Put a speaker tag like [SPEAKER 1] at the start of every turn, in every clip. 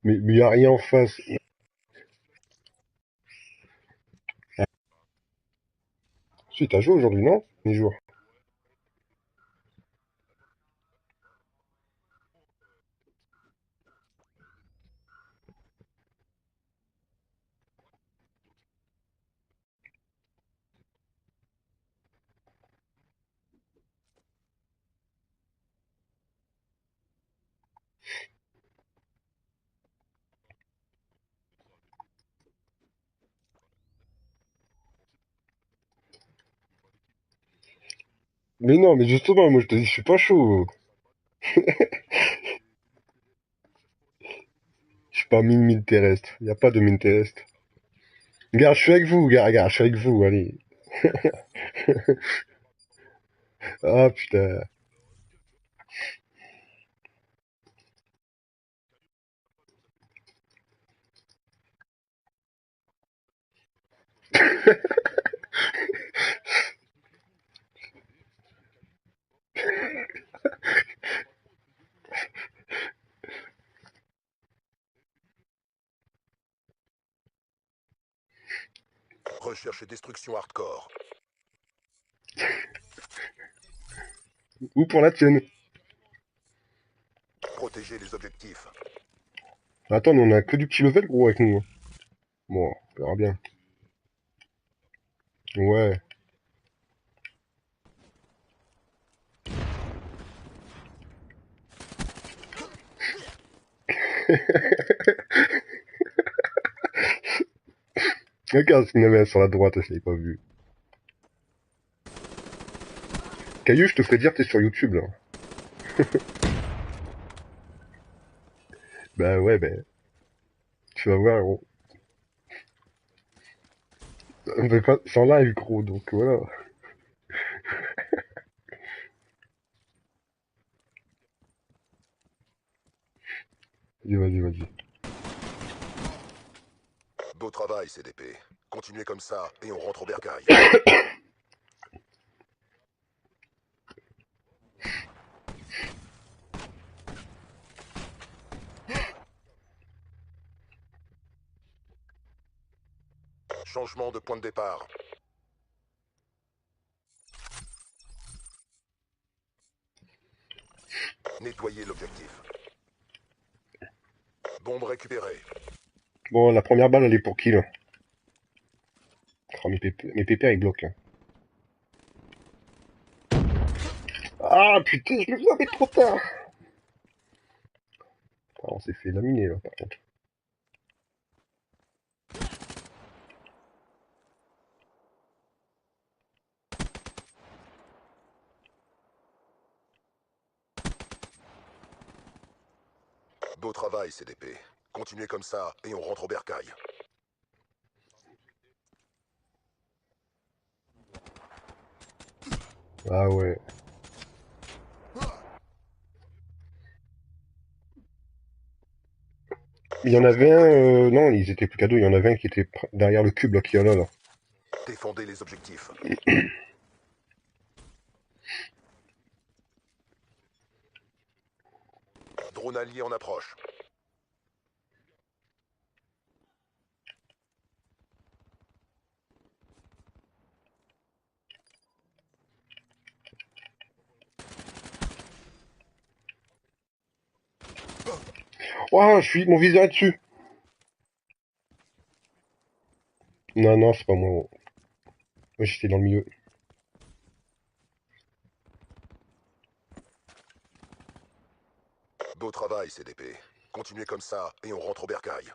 [SPEAKER 1] Mais y a rien en face. Ah, si, t'as joué aujourd'hui, non? Ni jour. Mais non, mais justement, moi je te dis, je suis pas chaud. Je suis pas mine terrestre. Y a pas de mine terrestre. Regarde, je suis avec vous, regarde, je suis avec vous, allez. Ah putain.
[SPEAKER 2] Recherche et destruction hardcore.
[SPEAKER 1] Ou pour la tienne.
[SPEAKER 2] Protéger les objectifs.
[SPEAKER 1] Attends, mais on a que du petit level, gros, avec nous. Bon, on verra bien. Ouais. Regarde ce qu'il y en avait un sur la droite, je l'avais pas vu. Caillou, je te ferais dire, t'es sur YouTube, là. Bah ouais, ben, tu vas voir, gros. C'est en live, gros, donc voilà. Vas-y, vas-y, vas-y.
[SPEAKER 2] Beau travail, CDP. Continuez comme ça et on rentre au bercail. Changement de point de départ. Nettoyez l'objectif. Bombe récupérée.
[SPEAKER 1] Bon, la première balle, elle est pour qui, là? Oh, mes pépères, ils bloquent, là. Ah, putain, je le savais trop tard. Ah, on s'est fait laminer, là, par contre.
[SPEAKER 2] Beau travail, CDP. Continuez comme ça et on rentre au bercail.
[SPEAKER 1] Ah ouais. Il y en
[SPEAKER 2] Changement
[SPEAKER 1] avait
[SPEAKER 2] de
[SPEAKER 1] un,
[SPEAKER 2] côté.
[SPEAKER 1] non, ils étaient plus qu'à deux, il y en avait un qui était derrière le cube, là, qui est là, là.
[SPEAKER 2] Défendez les objectifs. Drone allié en approche.
[SPEAKER 1] Oh, mon viseur est dessus. Non, non, c'est pas moi. Moi, j'étais dans le milieu.
[SPEAKER 2] Beau travail, CDP. Continuez comme ça et on rentre au bercail.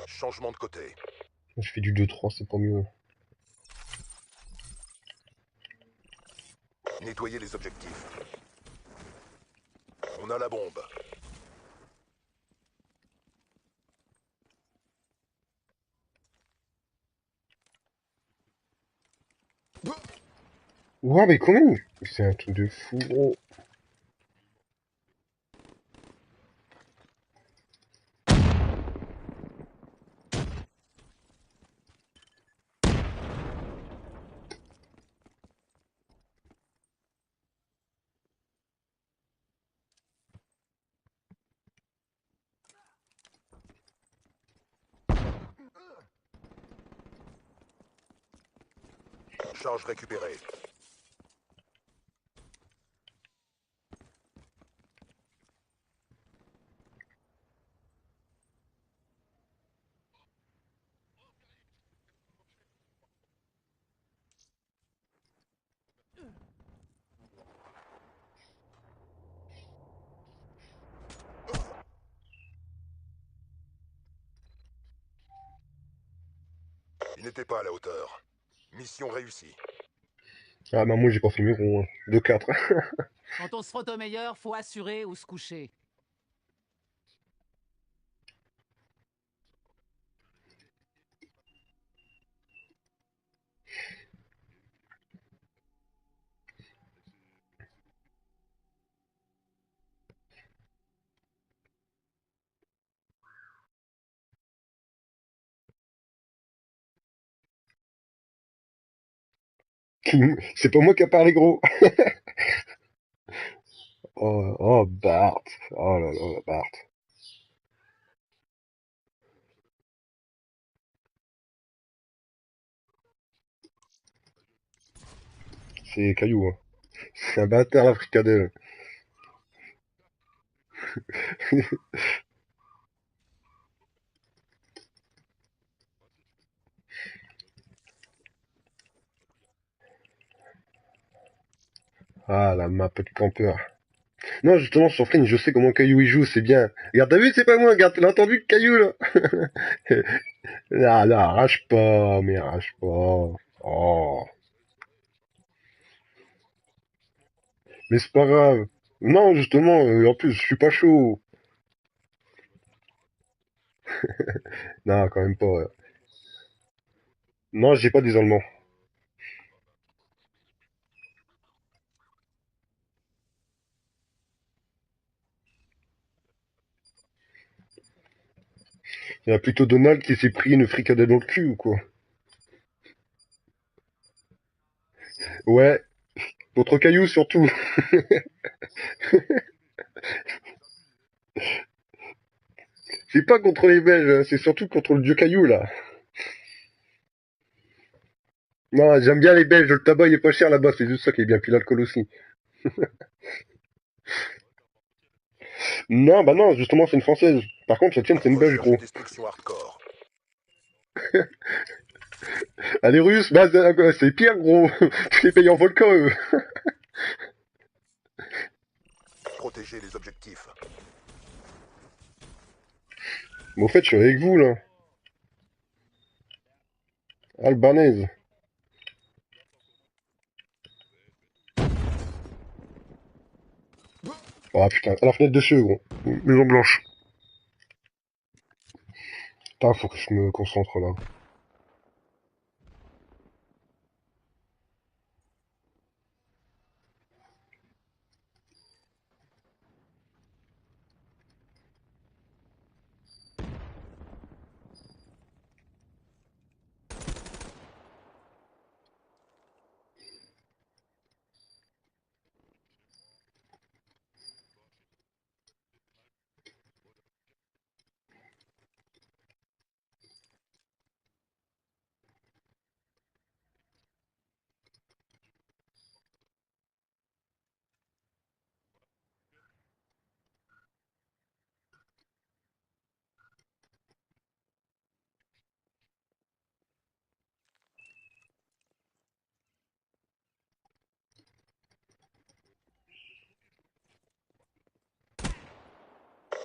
[SPEAKER 2] Changement de côté.
[SPEAKER 1] Je fais du 2-3, c'est pas mieux.
[SPEAKER 2] Nettoyez les objectifs. On a la bombe.
[SPEAKER 1] Ouais, mais quand même, c'est un truc de fou, gros.
[SPEAKER 2] Charge récupérée. Il n'était pas à la hauteur. Mission réussie.
[SPEAKER 1] Ah bah moi j'ai pas fait mes ronds, hein. 2-4.
[SPEAKER 3] Quand on se frotte au meilleur, faut assurer ou se coucher.
[SPEAKER 1] C'est pas moi qui a parlé gros. Oh Bart. Oh là là, Bart. C'est Caillou, hein. C'est un bâtard la fricadelle. Ah la map de campeur. Non justement sur Flynn je sais comment Caillou il joue, c'est bien. Regarde t'as vu c'est pas moi, regarde t'as entendu Caillou là. Là arrache pas, mais arrache pas. Oh. Mais c'est pas grave. Non justement, en plus je suis pas chaud. Non quand même pas. Non j'ai pas d'isolement. Il y a plutôt Donald qui s'est pris une fricadelle dans le cul ou quoi. Ouais, contre Caillou surtout. C'est pas contre les Belges, hein, c'est surtout contre le dieu Caillou là. Non, j'aime bien les Belges, le tabac il est pas cher là-bas, c'est juste ça qui est bien, puis l'alcool aussi. Non, bah non, justement c'est une française. Par contre la tienne c'est une Belge
[SPEAKER 2] Recherche et
[SPEAKER 1] gros.
[SPEAKER 2] destruction hardcore.
[SPEAKER 1] Ah les Russes, bah c'est pire gros. Tu les payes en volcan eux.
[SPEAKER 2] Protéger les objectifs.
[SPEAKER 1] Mais au fait je suis avec vous là. Albanaise. Ah putain, à la fenêtre de chez eux gros. Maison blanche. Putain, faut que je me concentre là.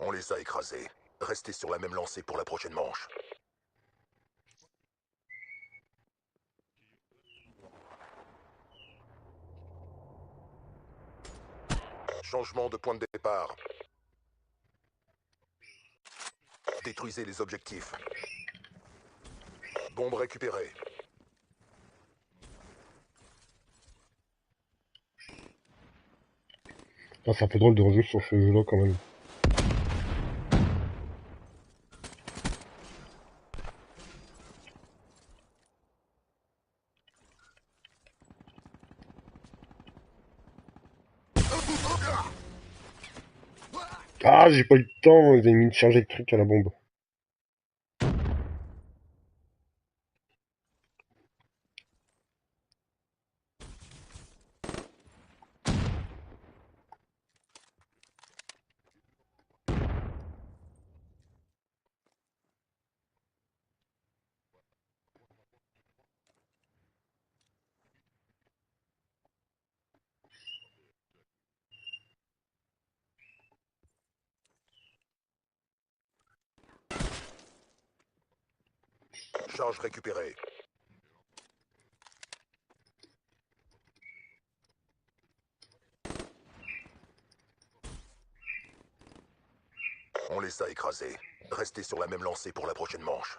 [SPEAKER 2] On les a écrasés. Restez sur la même lancée pour la prochaine manche. Changement de point de départ. Détruisez les objectifs. Bombe récupérée.
[SPEAKER 1] Ah, c'est un peu drôle de rejouer sur ce jeu là quand même. Ah, j'ai pas eu le temps, ils avaient mis de charger le truc à la bombe.
[SPEAKER 2] Charge récupérée. On les a écrasés. Restez sur la même lancée pour la prochaine manche.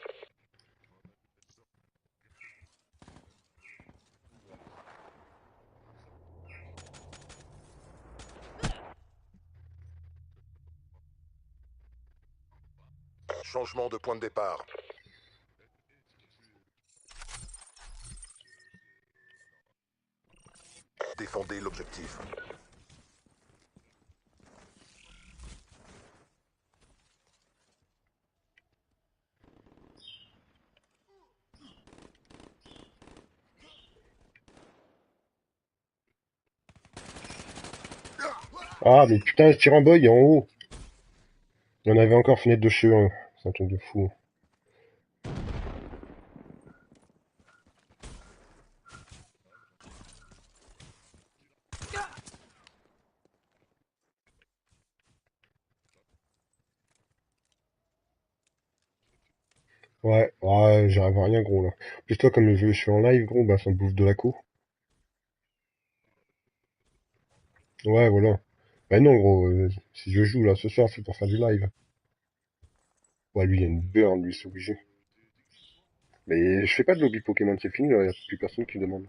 [SPEAKER 2] Changement de point de départ. Défendez l'objectif.
[SPEAKER 1] Ah, mais putain, ce tir en boy est en haut. Il y en avait encore fenêtre de chez eux. C'est un truc de fou. Ouais, j'arrive à rien, gros, là. Plus toi, comme je suis en live, gros, bah, ça me bouffe de la co. Ouais, voilà. Bah non, gros, si je joue, là, ce soir, c'est pour faire du live. Ouais, lui, il y a une burn, lui, c'est obligé. Mais je fais pas de lobby Pokémon, c'est fini, là, y a plus personne qui demande.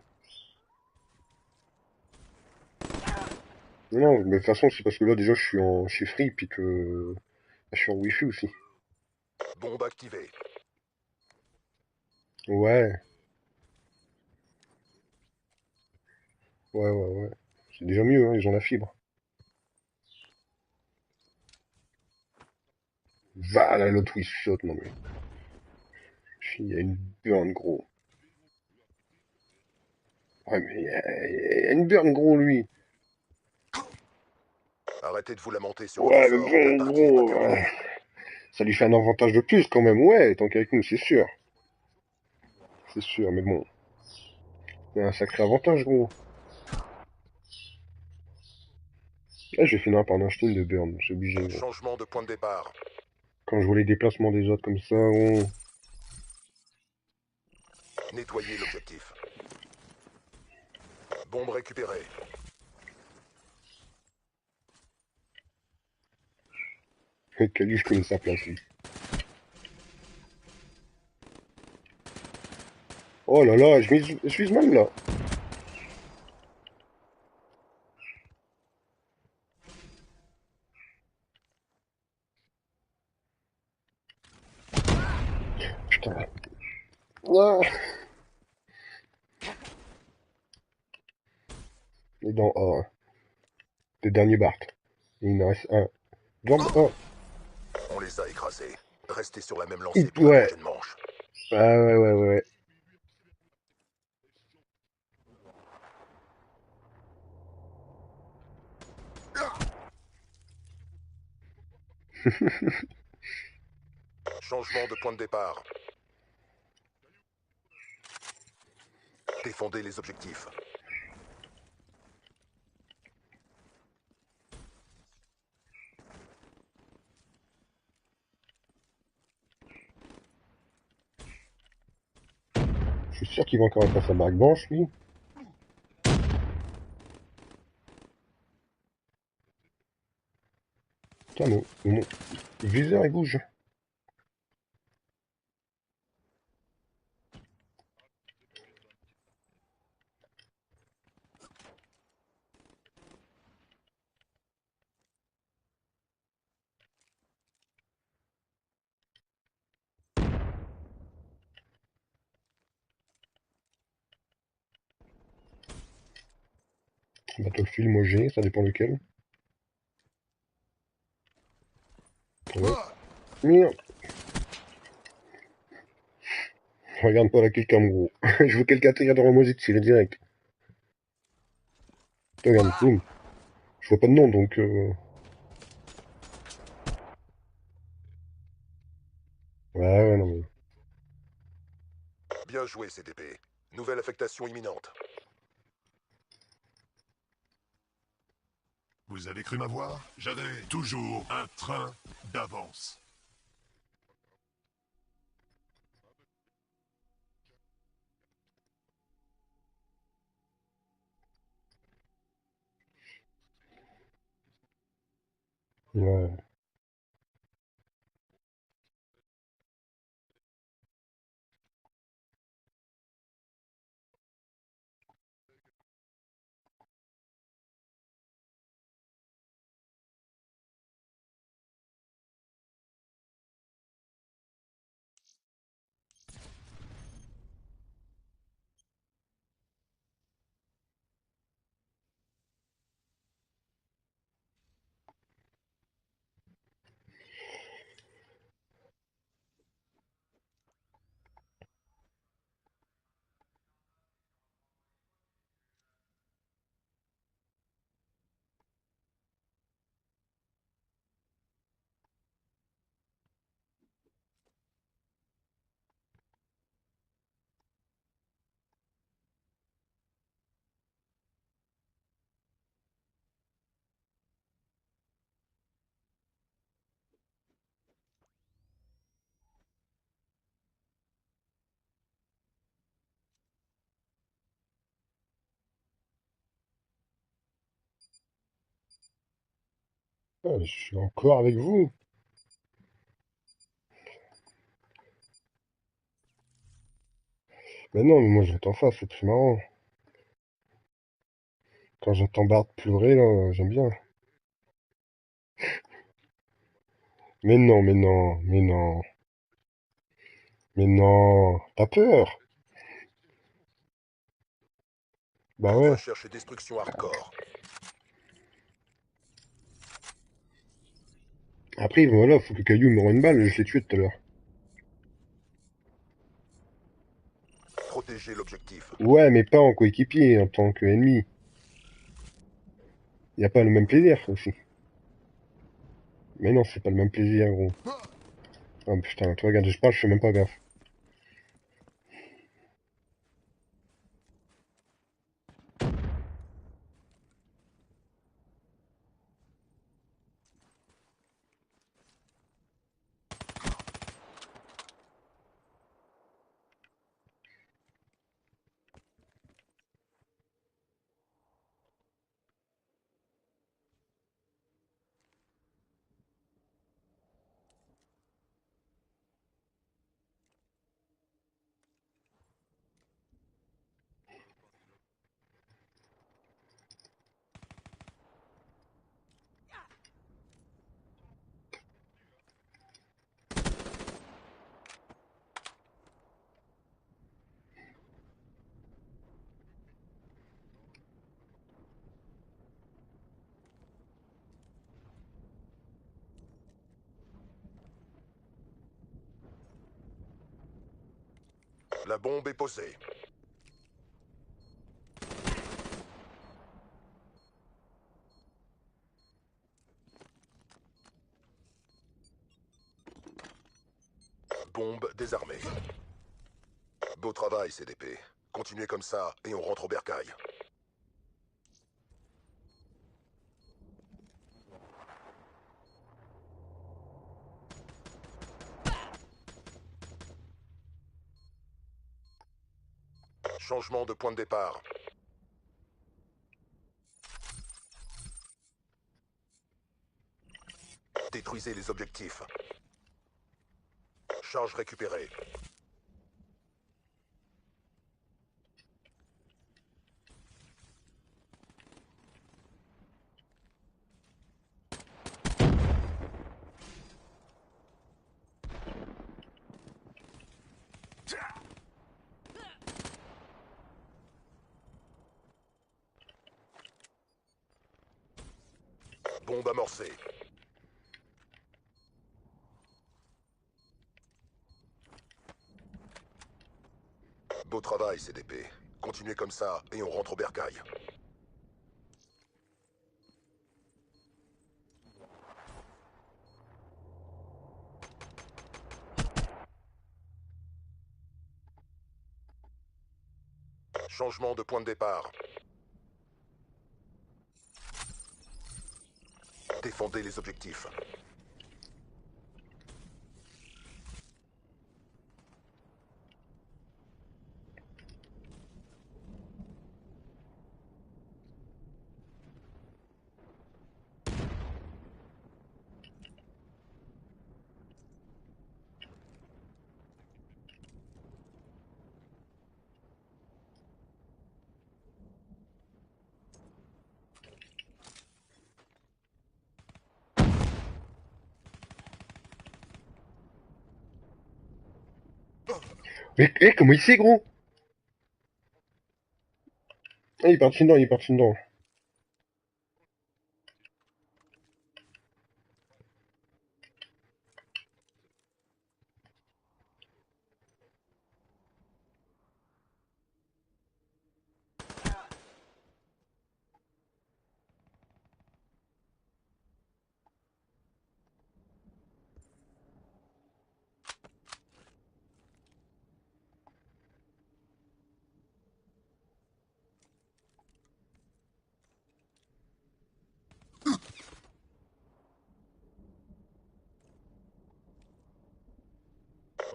[SPEAKER 1] Non, mais de toute façon, c'est parce que là, déjà, je suis chez Free, puis que je suis en Wi-Fi aussi.
[SPEAKER 2] Bombe activée.
[SPEAKER 1] Ouais, ouais. C'est déjà mieux, hein, ils ont la fibre. Va, là, l'autre, il saute, non, mais... Il y a une burn, gros. Ouais, mais il y a une burn, gros, lui.
[SPEAKER 2] Arrêtez de vous lamenter sur votre
[SPEAKER 1] Ouais, mais
[SPEAKER 2] sort. La
[SPEAKER 1] bon,
[SPEAKER 2] partie n'est pas
[SPEAKER 1] gros,
[SPEAKER 2] terminée.
[SPEAKER 1] ça lui fait un avantage de plus, quand même. Ouais, tant qu'avec nous, c'est sûr. C'est sûr, mais bon. Il y a un sacré avantage, gros. Là, je vais finir par en acheter une de burn, c'est obligé, gros.
[SPEAKER 2] Changement de point de départ.
[SPEAKER 1] Quand je vois les déplacements des autres comme ça, gros...
[SPEAKER 2] Nettoyez l'objectif. Bombe récupérée.
[SPEAKER 1] Kali, je connais sa place, lui. Oh là là, je suis mal, là. Putain. Ah. Et dans A, hein. Des derniers Bart. Il en reste un. Dans A.
[SPEAKER 2] On les a écrasés. Restez sur la même lancée pour la
[SPEAKER 1] Ouais.
[SPEAKER 2] prochaine manche.
[SPEAKER 1] Ah ouais.
[SPEAKER 2] Changement de point de départ. Défendez les objectifs.
[SPEAKER 1] Je suis sûr qu'il va encore être à sa marque blanche, lui. Putain, mon viseur, il bouge. Battlefield, moi j'ai, ça dépend lequel. Ouais. Merde. Regarde pas la cam, gros. Je veux quelqu'un tire dans moi, j'ai tiré direct. Regarde, boum. Je vois pas de nom, donc... Ouais, non, mais...
[SPEAKER 2] Bien joué, CDP. Nouvelle affectation imminente.
[SPEAKER 4] Vous avez cru m'avoir? J'avais toujours un train d'avance.
[SPEAKER 1] Ouais. Ah, je suis encore avec vous. Mais non, mais moi j'entends ça, c'est plus marrant. Quand j'entends Bart pleurer, là, j'aime bien. Mais non, mais non, mais non, mais non. T'as peur? Bah ouais.
[SPEAKER 2] Recherche et destruction hardcore.
[SPEAKER 1] Après, voilà, faut que Caillou me rende une balle, je l'ai tué tout à l'heure.
[SPEAKER 2] Protéger l'objectif.
[SPEAKER 1] Ouais, mais pas en coéquipier, en tant qu'ennemi. Y a pas le même plaisir, aussi. Mais non, c'est pas le même plaisir, gros. Ah putain, toi regarde, je parle, je fais même pas gaffe.
[SPEAKER 2] La bombe est posée. Bombe désarmée. Beau travail, CDP. Continuez comme ça et on rentre au bercail. Changement de point de départ. Détruisez les objectifs. Charge récupérée. Bombe amorcée. Beau travail, CDP. Continuez comme ça et on rentre au bercail. Changement de point de départ. Défendez les objectifs.
[SPEAKER 1] Mais comment il sait, gros? Ah, il est parti dedans, il est parti dedans.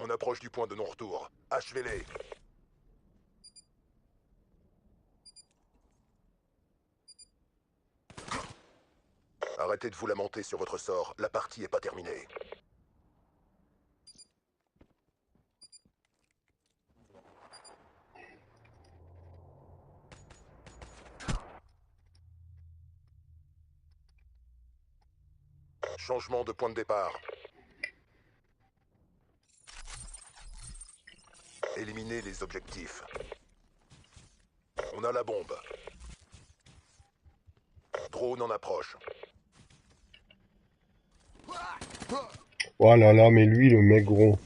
[SPEAKER 2] On approche du point de non-retour. Achevez-les. Arrêtez de vous lamenter sur votre sort, la partie est pas terminée. Changement de point de départ. Éliminez les objectifs. On a la bombe. Drone en approche.
[SPEAKER 1] Oh là là, mais lui, le mec gros.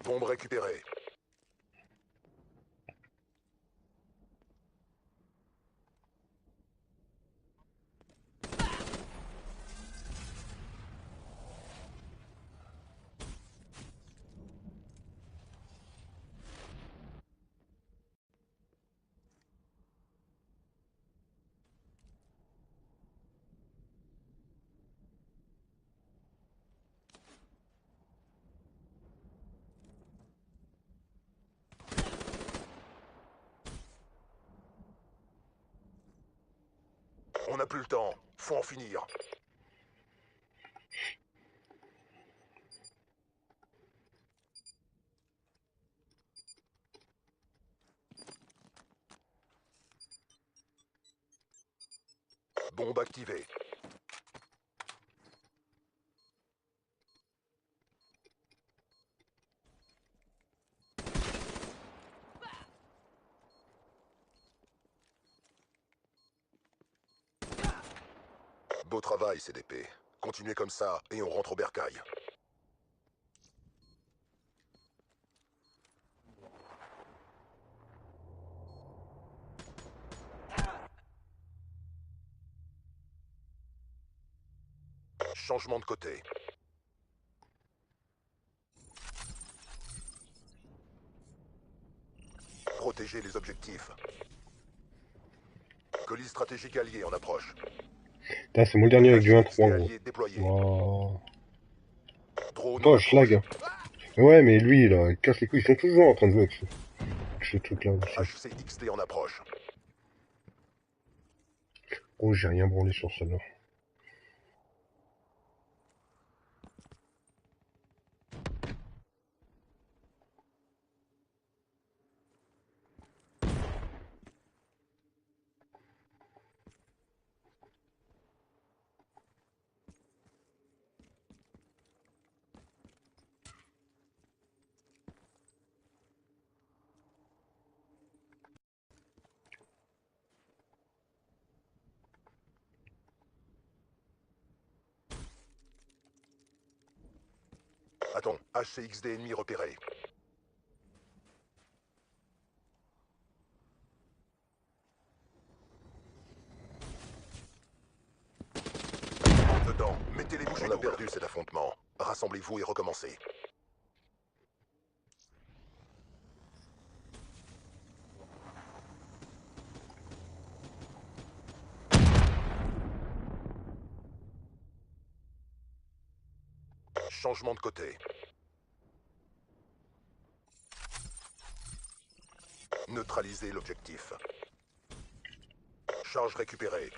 [SPEAKER 2] Bombe récupérée. On n'a plus le temps. Faut en finir. Bombe activée. Beau travail, CDP. Continuez comme ça et on rentre au bercail. Changement de côté. Protégez les objectifs. Colis stratégique allié en approche.
[SPEAKER 1] Putain, c'est mon dernier avec du 1-3,
[SPEAKER 2] HCXD
[SPEAKER 1] gros.
[SPEAKER 2] allié déployé.
[SPEAKER 1] Wow.
[SPEAKER 2] Drone en
[SPEAKER 1] Attends, je
[SPEAKER 2] approche.
[SPEAKER 1] lag. Mais ouais, mais lui, là, il casse les couilles. Ils sont toujours en train de jouer avec ce truc-là aussi.
[SPEAKER 2] HCXD en approche.
[SPEAKER 1] Oh, j'ai rien branlé sur celle-là.
[SPEAKER 2] Attends, HCXD ennemi repéré. Dedans, mettez les bouchées. On a perdu cet affrontement. Rassemblez-vous et recommencez. Changement de côté. Neutralisez l'objectif. Charge récupérée.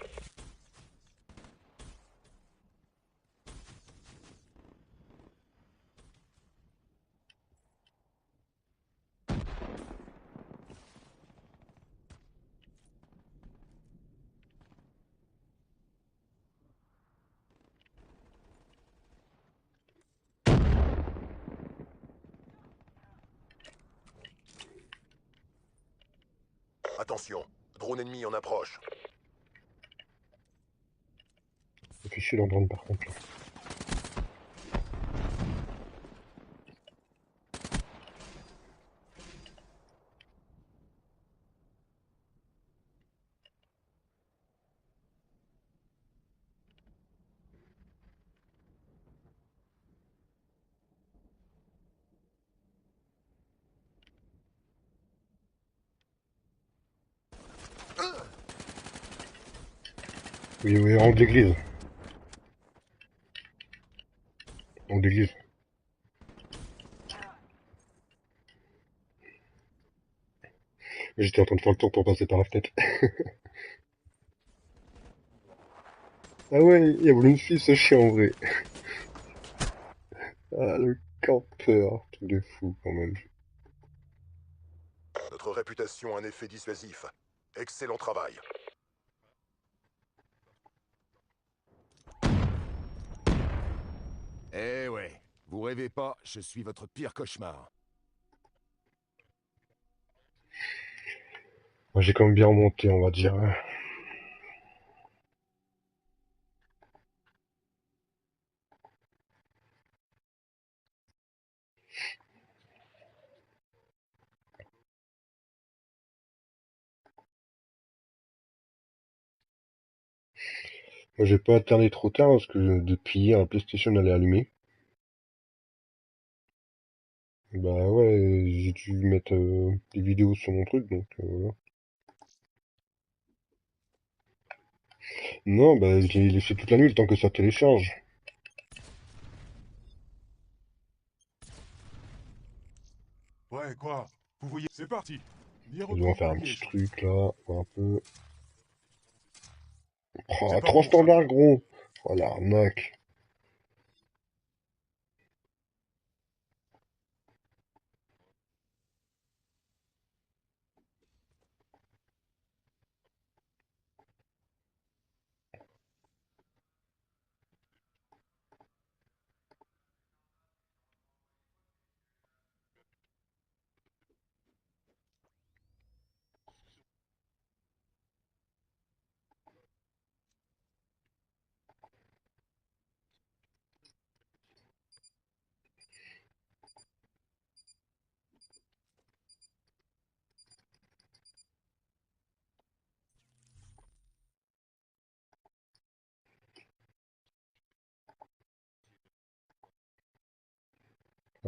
[SPEAKER 2] Attention, drone ennemi en approche.
[SPEAKER 1] Ça fait chier l'endroit par contre là. Oui, oui, rang d'église. Rang d'église. J'étais en train de faire le tour pour passer par la fenêtre. Ah ouais, il a voulu une fille ce chien en vrai. Ah, le campeur. Truc de fou quand même.
[SPEAKER 2] Notre réputation a un effet dissuasif. Excellent travail.
[SPEAKER 4] Eh ouais, vous rêvez pas, je suis votre pire cauchemar.
[SPEAKER 1] Moi j'ai quand même bien remonté, on va dire. Moi j'ai pas alterné trop tard parce que depuis hier la PlayStation elle est allumée. Bah ouais, j'ai dû mettre des vidéos sur mon truc donc voilà. Non, bah j'ai laissé toute la nuit le temps que ça télécharge.
[SPEAKER 4] Ouais, quoi? Vous voyez, c'est parti. Bien
[SPEAKER 1] Je dois faire un
[SPEAKER 4] recroquevillé,
[SPEAKER 1] petit
[SPEAKER 4] ça.
[SPEAKER 1] truc là, voir un peu.
[SPEAKER 4] C'est
[SPEAKER 1] Oh,
[SPEAKER 4] pas
[SPEAKER 1] 3
[SPEAKER 4] bon, ça.
[SPEAKER 1] standards gros. Oh l'arnaque.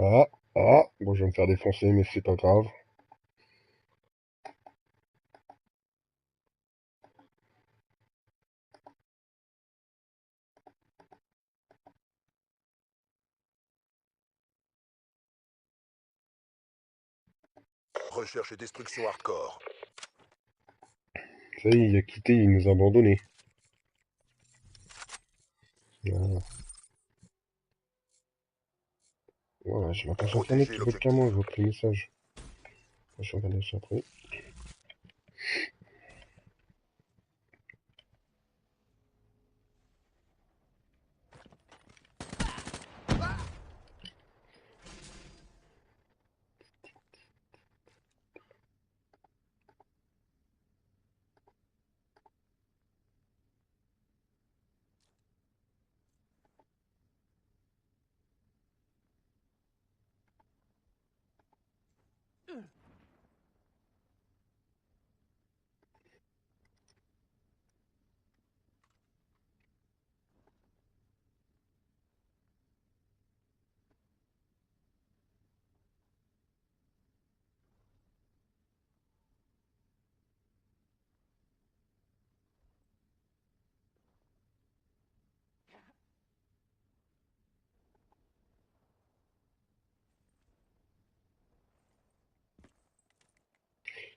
[SPEAKER 1] Ah, ah, bon je vais me faire défoncer mais c'est pas grave.
[SPEAKER 2] Recherche et destruction hardcore.
[SPEAKER 1] Ça y est, il a quitté, il nous a abandonnés. Voilà, voilà j'ai ma page internet
[SPEAKER 2] Protéger
[SPEAKER 1] qui bloque à moi, je
[SPEAKER 2] l'objectif.
[SPEAKER 1] vois plus les messages. Je vais regarder ça après.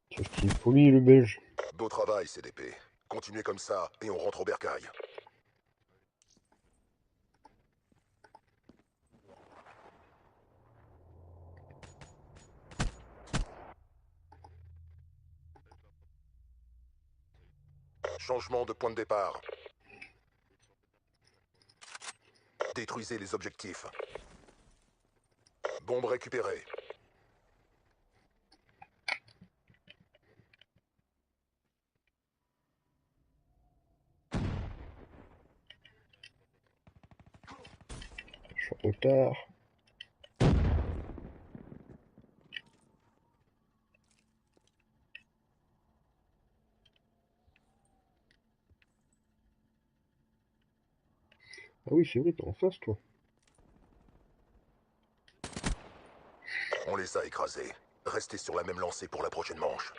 [SPEAKER 1] Qu'est-ce qu'il est poli le belge.
[SPEAKER 2] Beau travail, CDP. Continuez comme ça et on rentre au bercail. Changement de point de départ. Détruisez les objectifs. Bombe récupérée.
[SPEAKER 1] Je suis en retard. Ah oui, c'est vrai, t'es en face, toi.
[SPEAKER 2] On les a écrasés. Restez sur la même lancée pour la prochaine manche.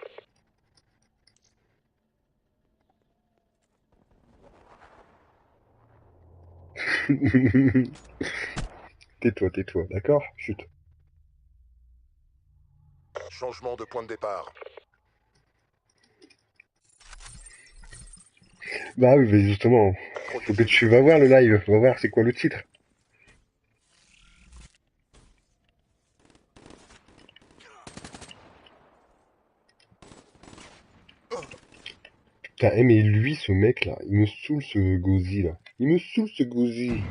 [SPEAKER 1] Tais-toi, d'accord? Chut.
[SPEAKER 2] Changement de point de départ.
[SPEAKER 1] Bah oui, mais justement, faut que
[SPEAKER 2] Protégez les
[SPEAKER 1] tu vas voir le
[SPEAKER 2] objectifs.
[SPEAKER 1] live, va voir c'est quoi le titre. Putain, eh, mais lui, ce mec là, il me saoule ce Gauzy là. Il me saoule ce Gauzy.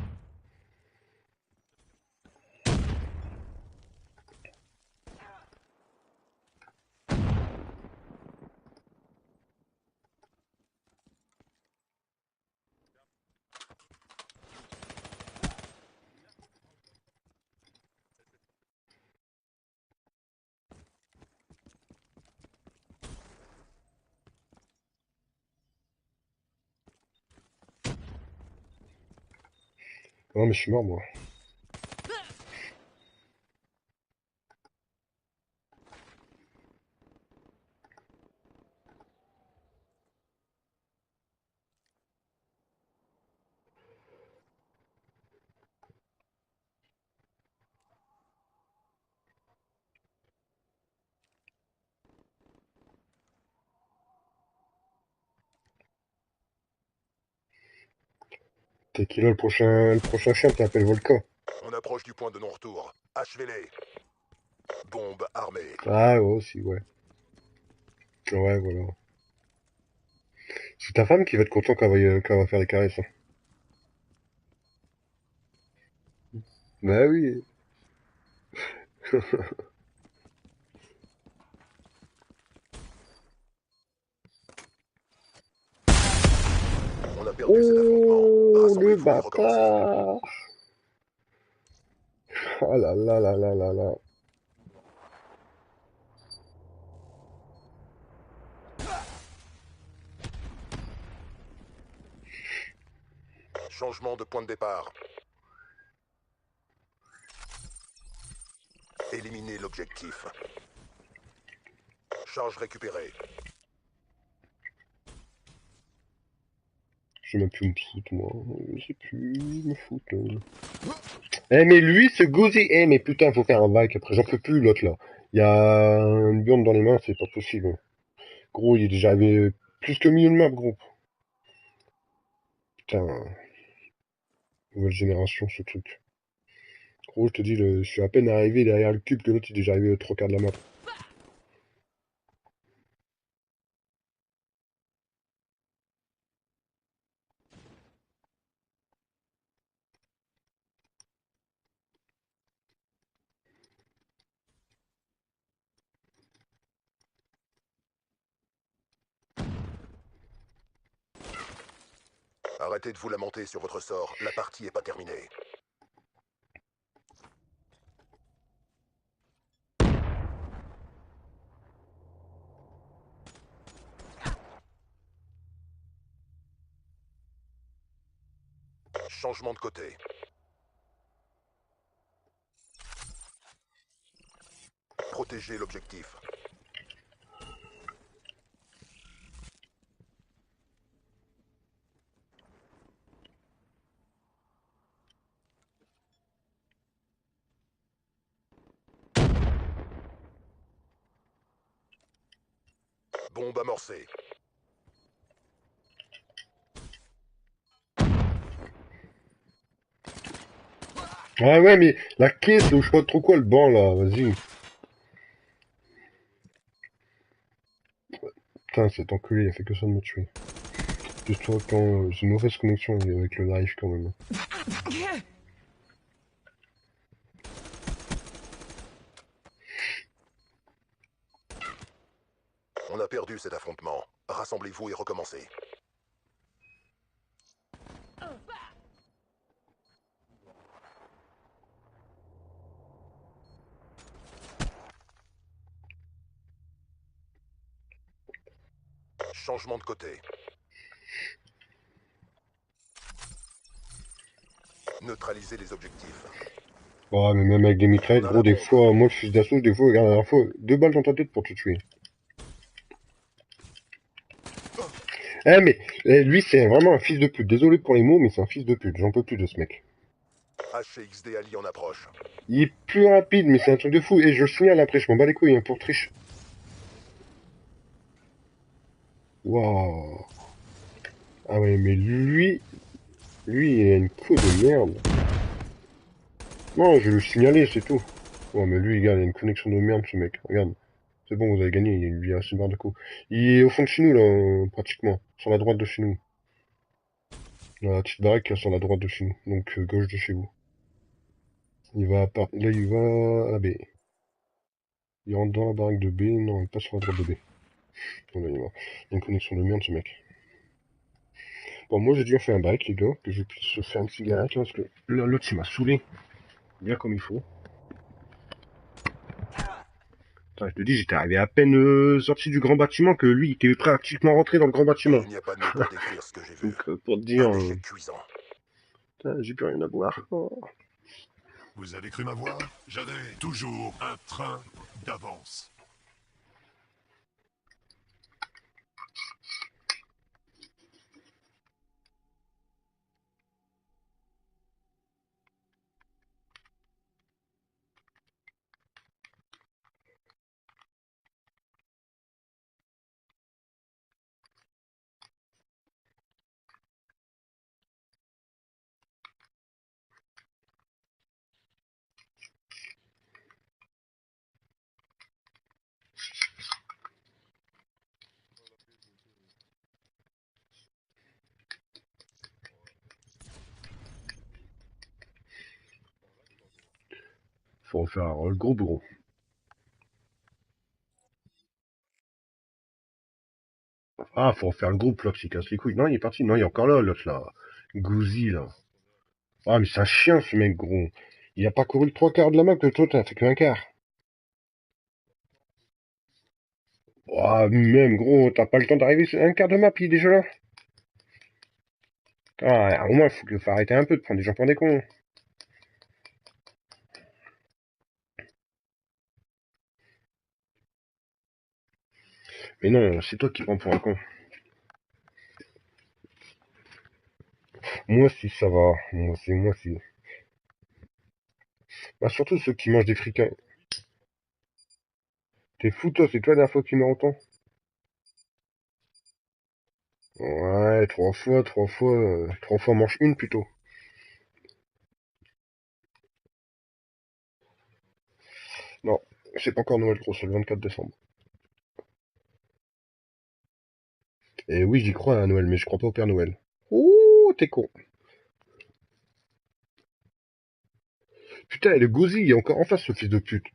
[SPEAKER 1] Non mais je suis mort moi. T'es qui là le prochain chien t'appelle Volcan.
[SPEAKER 2] On approche du point de non-retour. Achevez-les. Bombe armée.
[SPEAKER 1] Ah ouais aussi, ouais. Ouais, voilà. C'est ta femme qui va être content quand elle va faire les caresses. Hein. Bah oui.
[SPEAKER 2] On a perdu cet affrontement.
[SPEAKER 1] Oh, le
[SPEAKER 2] Rassemblez-vous et recommencez.
[SPEAKER 1] bâtard. Oh là là là là là là.
[SPEAKER 2] Changement de point de départ. Éliminez l'objectif. Charge récupérée.
[SPEAKER 1] Je sais même plus où me foutre, moi. Je sais plus où me foutre. Eh, mais lui, ce Gauzy. Eh, mais putain, faut faire un bac après. J'en peux plus, l'autre, là. Il y a une burne dans les mains, c'est pas possible. Gros, il est déjà arrivé plus que milieu de map, gros. Putain, nouvelle génération, ce truc. Gros, je te dis, je suis à peine arrivé derrière le cube que l'autre, il est déjà arrivé aux trois quarts de la map.
[SPEAKER 2] Arrêtez de vous lamenter sur votre sort. La partie est pas terminée. Changement de côté. Protégez l'objectif. Bombe amorcée.
[SPEAKER 1] Ah ouais, mais la caisse, ou je sais pas trop quoi, le banc, là, vas-y. Putain, cet enculé, il a fait que ça de me tuer. Plus toi, quand j'ai une mauvaise connexion avec le live, quand même.
[SPEAKER 2] On a perdu cet affrontement. Rassemblez-vous et recommencez. Changement de côté. Neutralisez les objectifs.
[SPEAKER 1] Ouais, mais même avec des mitraillettes,
[SPEAKER 2] On a
[SPEAKER 1] gros,
[SPEAKER 2] la
[SPEAKER 1] des
[SPEAKER 2] bombe.
[SPEAKER 1] fois, moi, le fusil d'assaut, des fois, regarde, la dernière fois, 2 balles dans ta tête pour te tuer. Eh, mais, lui, c'est vraiment un fils de pute. Désolé pour les mots, mais c'est un fils de pute. J'en peux plus de ce mec.
[SPEAKER 2] HCXD Ali en approche.
[SPEAKER 1] Il est plus rapide, mais c'est un truc de fou. Et je le signale après, je m'en bats les couilles, hein, pour triche. Waouh. Ah ouais, mais lui, il a une queue de merde. Non, je vais le signaler, c'est tout. Ouais, mais lui, regarde, il a une connexion de merde, ce mec. Regarde. C'est bon, vous avez gagné, il lui a assez marre de coups. Il est au fond de chez nous, là, pratiquement. Sur la droite de chez nous. La petite baraque qui est sur la droite de chez nous. Donc, gauche de chez vous. Il va là, il va à B. Il rentre dans la baraque de B. Non, il passe sur la droite de B. Bon, là, il va. Il a une connexion de merde, ce mec. Bon, moi, j'ai déjà fait un break, les gars, que je puisse faire une cigarette, là, parce que l'autre, il m'a saoulé. Bien comme il faut. Putain, je te dis, j'étais arrivé à peine sorti du grand bâtiment que lui, il était pratiquement rentré dans le grand bâtiment.
[SPEAKER 2] Il n'y a pas de mots pour décrire ce que j'ai vu.
[SPEAKER 1] Donc, pour te dire,
[SPEAKER 2] Un échec cuisant.
[SPEAKER 1] putain, j'ai plus rien à boire. Oh.
[SPEAKER 4] Vous avez cru m'avoir? J'avais toujours un train d'avance.
[SPEAKER 1] Faut refaire le gros bourreau. Ah, faut refaire le groupe, là, qui casse les couilles. Non, il est parti. Non, il est encore là, l'autre, là. Gouzi, là. Ah, mais c'est un chien, ce mec, gros. Il a pas couru le 3/4 de la map, que toi, t'as fait que un quart. Ah, même, gros, t'as pas le temps d'arriver sur un quart de map, il est déjà là. Ah, au moins, faut arrêter un peu de prendre des gens pour des cons. Mais non, c'est toi qui prends pour un con. Moi, si, ça va. Moi, si. Bah, surtout ceux qui mangent des fricains. T'es fou, toi, c'est toi la dernière fois que tu meurs autant? Ouais, 3 fois manche une, plutôt. Non, c'est pas encore Noël, gros, c'est le 24 décembre. Et oui, j'y crois à Noël, mais je crois pas au Père Noël. Ouh, t'es con. Putain, et le Gauzy, il est encore en face, ce fils de pute.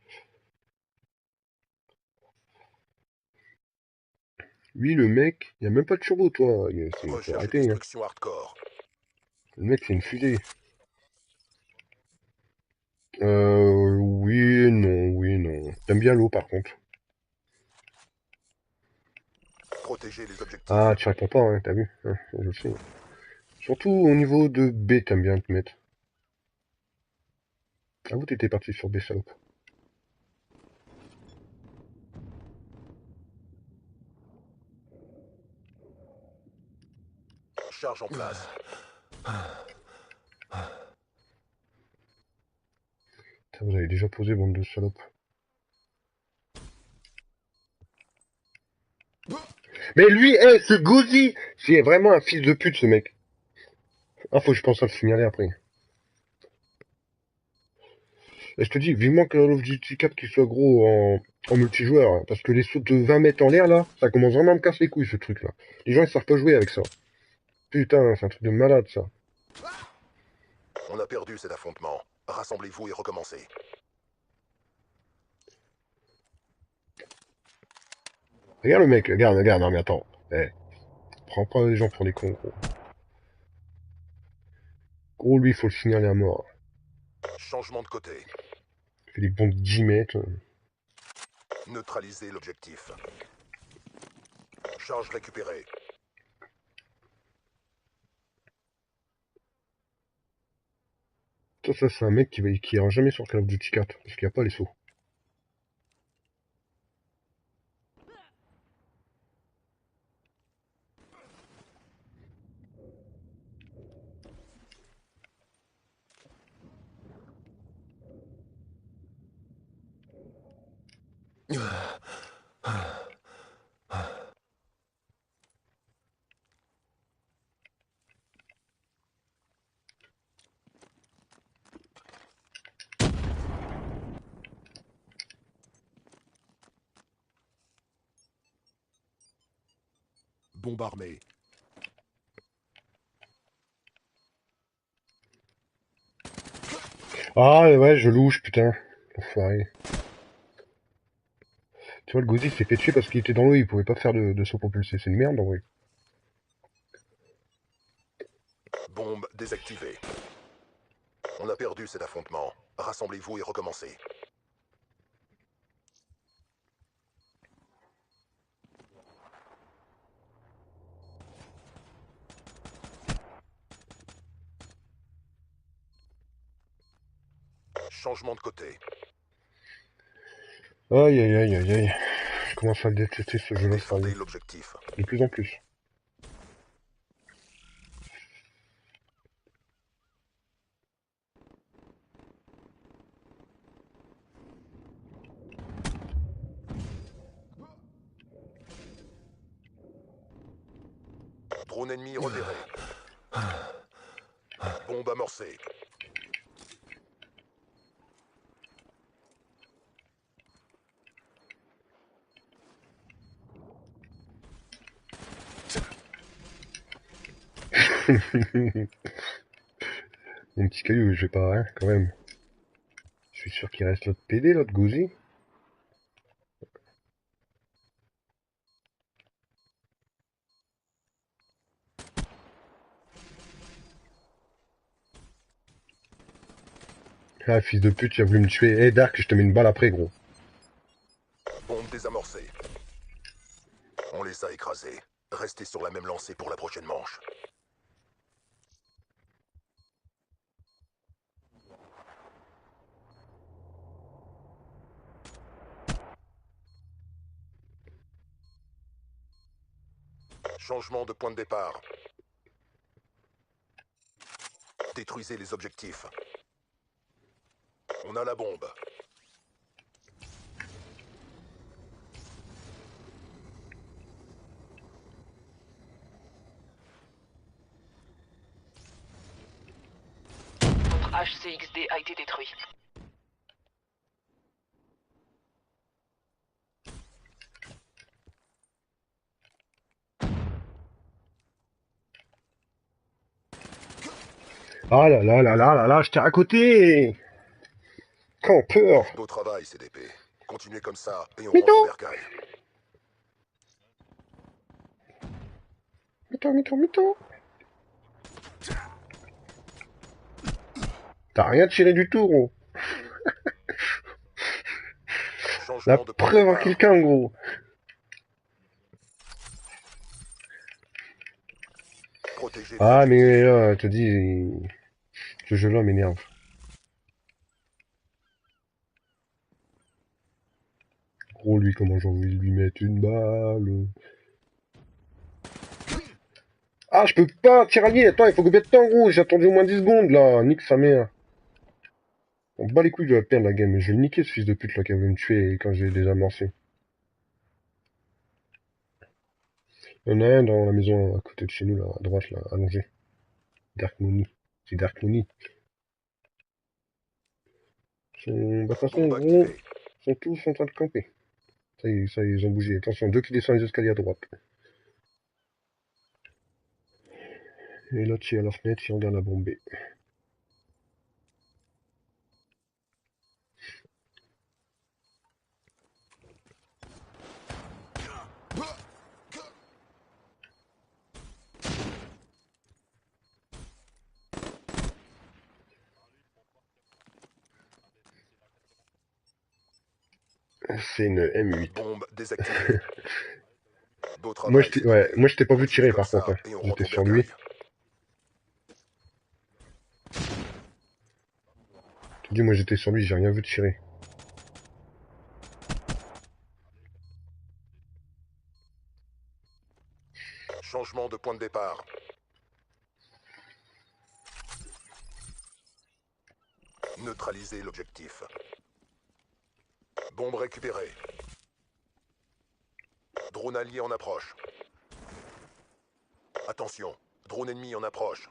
[SPEAKER 1] Lui, le mec, il y a même pas de turbo, toi. Faut
[SPEAKER 2] Recherche et
[SPEAKER 1] arrêter, hein.
[SPEAKER 2] destruction hardcore.
[SPEAKER 1] Le mec, c'est une fusée. Oui, non. T'aimes bien l'eau, par contre.
[SPEAKER 2] Protégez les objectifs.
[SPEAKER 1] Ah, tu réponds pas, hein, t'as vu, hein, je le sais. Surtout au niveau de B, t'aimes bien te mettre. Ah, vous, t'étais parti sur B, salope.
[SPEAKER 2] Charge en place.
[SPEAKER 1] Putain, vous avez déjà posé, bande de salopes. Mais lui, ce Gauzy, c'est vraiment un fils de pute, ce mec. Ah, faut que je pense à le signaler après. Et je te dis, vivement que Call of Duty 4 qu'il soit gros en multijoueur, hein, parce que les sauts de 20 mètres en l'air, là, ça commence vraiment à me casser les couilles, ce truc-là. Les gens, ils savent pas jouer avec ça. Putain, c'est un truc de malade, ça.
[SPEAKER 2] On a perdu cet affrontement. Rassemblez-vous et recommencez.
[SPEAKER 1] Regarde le mec, regarde, non mais attends. Eh, prends pas les gens pour des cons, gros. Gros, lui, il faut le signaler à mort.
[SPEAKER 2] Changement de côté.
[SPEAKER 1] Il fait des bonds de 10 mètres.
[SPEAKER 2] Neutralisez l'objectif. Charge récupérée.
[SPEAKER 1] Ça c'est un mec qui ira jamais sur Call of Duty 4, parce qu'il n'y a pas les sauts.
[SPEAKER 2] Bombe armée.
[SPEAKER 1] Ah ouais, je louche, putain. Enfoiré. Tu vois, le Gauzy s'est fait tuer parce qu'il était dans l'eau, il pouvait pas faire de saut propulsé. C'est une merde, en vrai.
[SPEAKER 2] Bombe désactivée. On a perdu cet affrontement. Rassemblez-vous et recommencez. Changement de côté.
[SPEAKER 1] Aïe, aïe, aïe, aïe, aïe. Je commence à le détester, ce jeu-là,
[SPEAKER 2] Défendez
[SPEAKER 1] sérieux.
[SPEAKER 2] l'objectif.
[SPEAKER 1] De plus en plus.
[SPEAKER 2] Drone ennemi repéré. Bombe amorcée.
[SPEAKER 1] Mon petit caillou, je vais pas, hein, quand même. Je suis sûr qu'il reste l'autre PD, l'autre Gauzy. Ah, fils de pute, tu as voulu me tuer. Eh, Dark, je te mets une balle après, gros.
[SPEAKER 2] Bombe désamorcée. On les a écrasés. Restez sur la même lancée pour la prochaine manche. Changement de point de départ. Détruisez les objectifs. On a la bombe.
[SPEAKER 5] Votre HCXD a été détruit.
[SPEAKER 1] Ah là là là là là là, j'étais à côté. Campeur.
[SPEAKER 2] Beau travail, CDP. Continuez comme ça et on
[SPEAKER 1] Mais
[SPEAKER 2] rentre
[SPEAKER 1] non.
[SPEAKER 2] au bercail.
[SPEAKER 1] Mytho. T'as rien tiré du tout, gros. La
[SPEAKER 2] Changement de point de
[SPEAKER 1] preuve en
[SPEAKER 2] départ.
[SPEAKER 1] quelqu'un, gros.
[SPEAKER 2] Protégez les
[SPEAKER 1] Ah, mais
[SPEAKER 2] objectifs.
[SPEAKER 1] là, je te dis, ce jeu-là m'énerve. Gros, lui, comment j'ai envie de lui mettre une balle. Ah, je peux pas, tirailler. Attends, il faut combien de temps, gros? J'ai attendu au moins 10 secondes, là. Nique sa mère. On bat les couilles de la perdre, la game. Mais je vais le niquer, ce fils de pute, là, qui a voulu me tuer quand j'ai déjà lancé. Il y en a un dans la maison à côté de chez nous, là, à droite, là, allongé. Dark Mooney. C'est Dark Mooney. De toute façon,
[SPEAKER 2] Bombe
[SPEAKER 1] en gros,
[SPEAKER 2] activée.
[SPEAKER 1] ils sont tous en train de camper. Ça, ils ont bougé. Attention, deux qui descendent les escaliers à droite. Et l'autre, il est à la fenêtre, il regarde la bombe. C'est une M8.
[SPEAKER 2] Bombe désactivée. Beau
[SPEAKER 1] Moi,
[SPEAKER 2] travail,
[SPEAKER 1] ouais,
[SPEAKER 2] CDP.
[SPEAKER 1] moi, je t'ai pas vu
[SPEAKER 2] Continue
[SPEAKER 1] tirer,
[SPEAKER 2] comme
[SPEAKER 1] par contre,
[SPEAKER 2] ça,
[SPEAKER 1] hein.
[SPEAKER 2] et on
[SPEAKER 1] J'étais
[SPEAKER 2] rentre au
[SPEAKER 1] sur lui.
[SPEAKER 2] bercail.
[SPEAKER 1] Je te dis, moi, j'étais sur lui, j'ai rien vu tirer.
[SPEAKER 2] Changement de point de départ. Neutraliser l'objectif. Bombe récupérée. Drone allié en approche. Attention, drone ennemi en approche.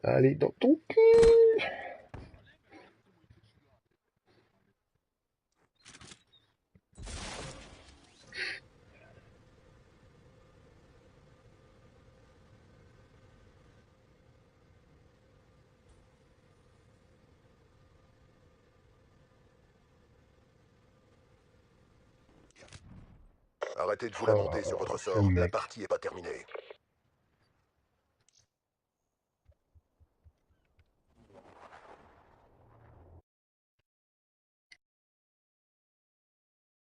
[SPEAKER 1] Allez, dans ton cul!
[SPEAKER 2] Arrêtez de vous
[SPEAKER 1] Oh,
[SPEAKER 2] lamenter sur votre
[SPEAKER 1] ce
[SPEAKER 2] sort, la
[SPEAKER 1] mec.
[SPEAKER 2] partie est pas terminée.